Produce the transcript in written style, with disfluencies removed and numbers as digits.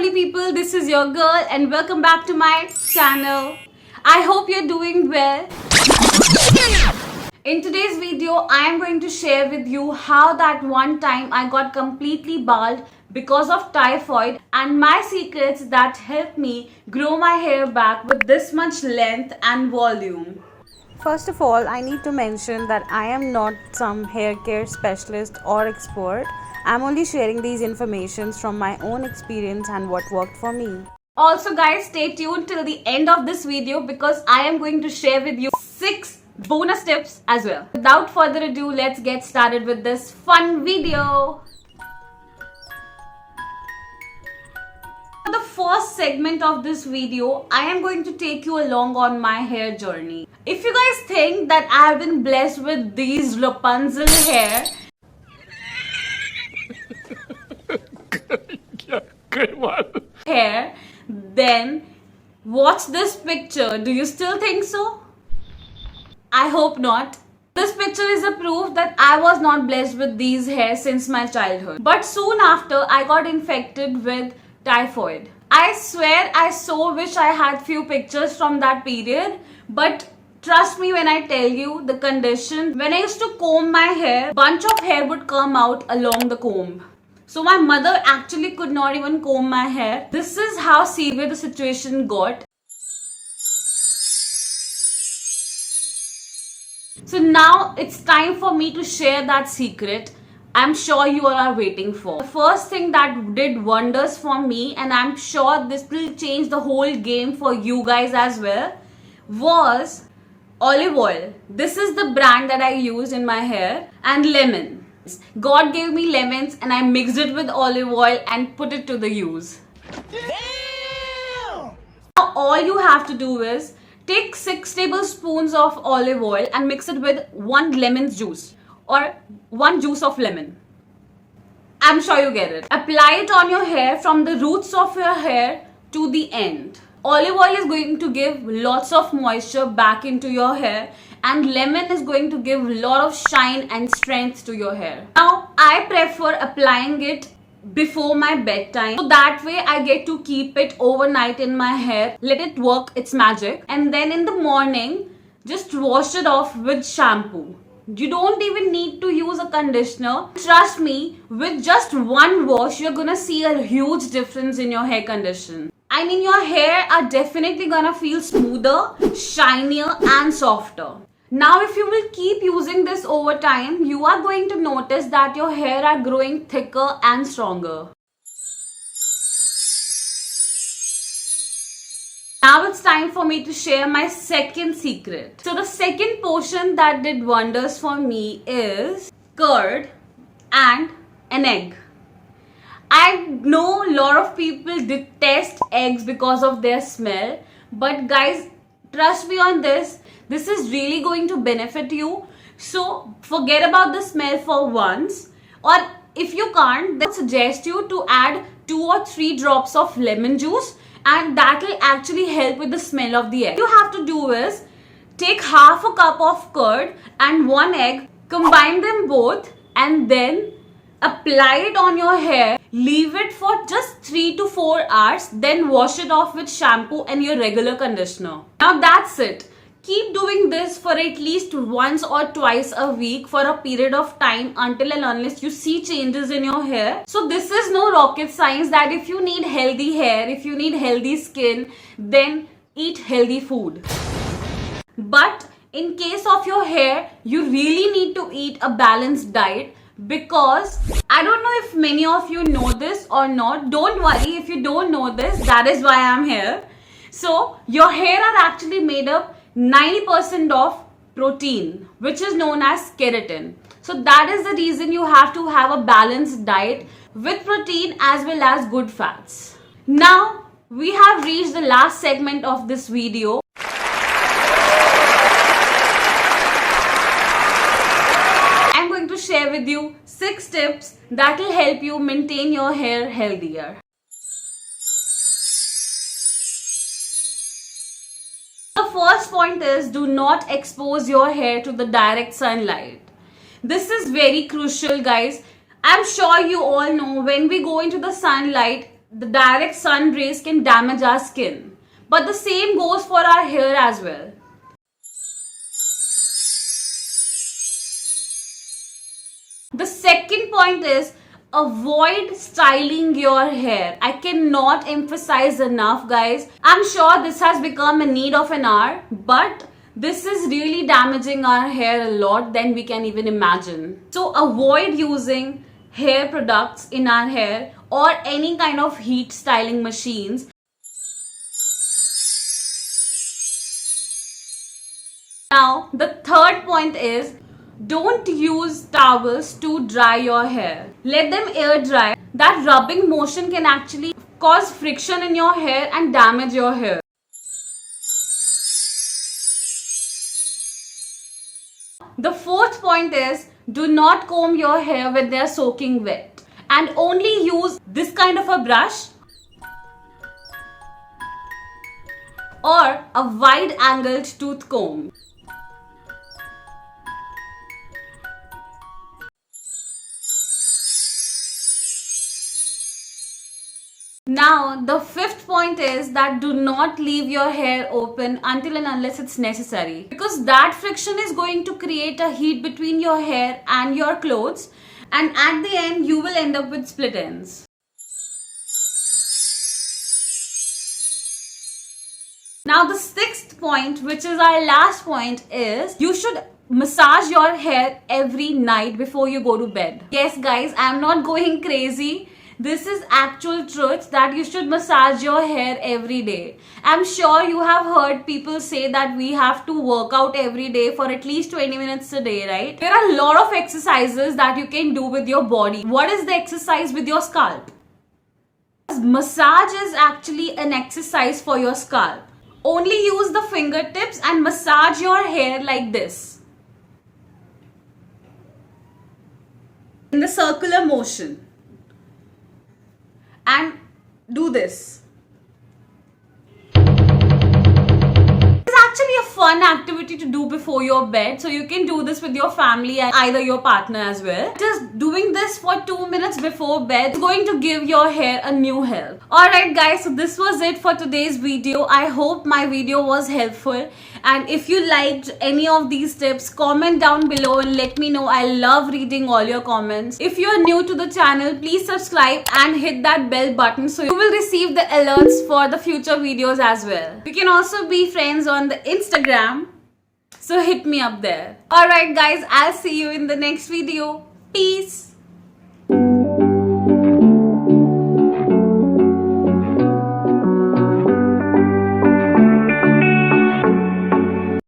lovely people, this is your girl and welcome back to my channel. I hope you're doing well. In today's video, I am going to share with you how that one time I got completely bald because of typhoid and my secrets that helped me grow my hair back with this much length and volume. First of all, I need to mention that I am not some hair care specialist or expert. I'm only sharing these informations from my own experience and what worked for me. Also guys, stay tuned till the end of this video because I am going to share with you 6 bonus tips as well. Without further ado, let's get started with this fun video. For the first segment of this video, I am going to take you along on my hair journey. If you guys think that I have been blessed with these Rapunzel hair, Good one. then watch this picture. Do you still think so? I hope not. This picture is a proof that I was not blessed with these hairs since my childhood. But soon after, I got infected with typhoid. I swear I so wish I had few pictures from that period, but trust me when I tell you the condition. When I used to comb my hair, bunch of hair would come out along the comb. So my mother actually could not even comb my hair. This is how severe the situation got. So now it's time for me to share that secret I'm sure you all are waiting for. The first thing that did wonders for me, and I'm sure this will change the whole game for you guys as well, was olive oil. This is the brand that I used in my hair, and lemon. God gave me lemons and I mixed it with olive oil and put it to the use. Damn! Now all you have to do is take 6 tablespoons of olive oil and mix it with 1 lemon juice or 1 juice of lemon. I'm sure you get it. Apply it on your hair from the roots of your hair to the end. Olive oil is going to give lots of moisture back into your hair, and lemon is going to give a lot of shine and strength to your hair. Now, I prefer applying it before my bedtime, so that way I get to keep it overnight in my hair, let it work its magic, and then in the morning, just wash it off with shampoo. You don't even need to use a conditioner. Trust me, with just one wash, you're gonna see a huge difference in your hair condition. I mean, your hair are definitely gonna feel smoother, shinier and softer. Now, if you will keep using this over time, you are going to notice that your hair are growing thicker and stronger. Now it's time for me to share my second secret. So the second portion that did wonders for me is curd and an egg. I know a lot of people detest eggs because of their smell, but guys, trust me on this. This is really going to benefit you. So forget about the smell for once. Or if you can't, then I suggest you to add 2 or 3 drops of lemon juice, and that will actually help with the smell of the egg. What you have to do is take half a cup of curd and 1 egg, combine them both, and then apply it on your hair. Leave it for just 3 to 4 hours, then wash it off with shampoo and your regular conditioner. Now that's it. Keep doing this for at least once or twice a week for a period of time until and unless you see changes in your hair. So this is no rocket science that if you need healthy hair, if you need healthy skin, then eat healthy food. But in case of your hair, you really need to eat a balanced diet, because I don't know if many of you know this or not. Don't worry if you don't know this, that is why I'm here. So your hair are actually made up 90% of protein, which is known as keratin. So that is the reason you have to have a balanced diet with protein as well as good fats. Now we have reached the last segment of this video. I'm going to share with you 6 tips that will help you maintain your hair healthier. The first point is, do not expose your hair to the direct sunlight. This is very crucial, guys. I'm sure you all know when we go into the sunlight, the direct sun rays can damage our skin. But the same goes for our hair as well. The second point is avoid styling your hair. I cannot emphasize enough, guys. I'm sure this has become a need of an hour, but this is really damaging our hair a lot than we can even imagine. So avoid using hair products in our hair or any kind of heat styling machines. Now, the third point is don't use towels to dry your hair. Let them air dry. That rubbing motion can actually cause friction in your hair and damage your hair. The fourth point is do not comb your hair when they are soaking wet and only use this kind of a brush or a wide angled tooth comb. Now, the fifth point is that do not leave your hair open until and unless it's necessary, because that friction is going to create a heat between your hair and your clothes, and at the end you will end up with split ends. Now, the sixth point, which is our last point, is you should massage your hair every night before you go to bed. Yes, guys, I'm not going crazy. This is actual truth that you should massage your hair every day. I'm sure you have heard people say that we have to work out every day for at least 20 minutes a day, right? There are a lot of exercises that you can do with your body. What is the exercise with your scalp? Massage is actually an exercise for your scalp. Only use the fingertips and massage your hair like this, in the circular motion. And do this. It's actually a fun activity to do before your bed, so you can do this with your family and either your partner as well. Just doing this for 2 minutes before bed is going to give your hair a new health. Alright guys, so this was it for today's video. I hope my video was helpful, and if you liked any of these tips, comment down below and let me know. I love reading all your comments. If you are new to the channel, please subscribe and hit that bell button so you will receive the alerts for the future videos as well. We can also be friends on the Instagram, so hit me up there. Alright guys, I'll see you in the next video. Peace.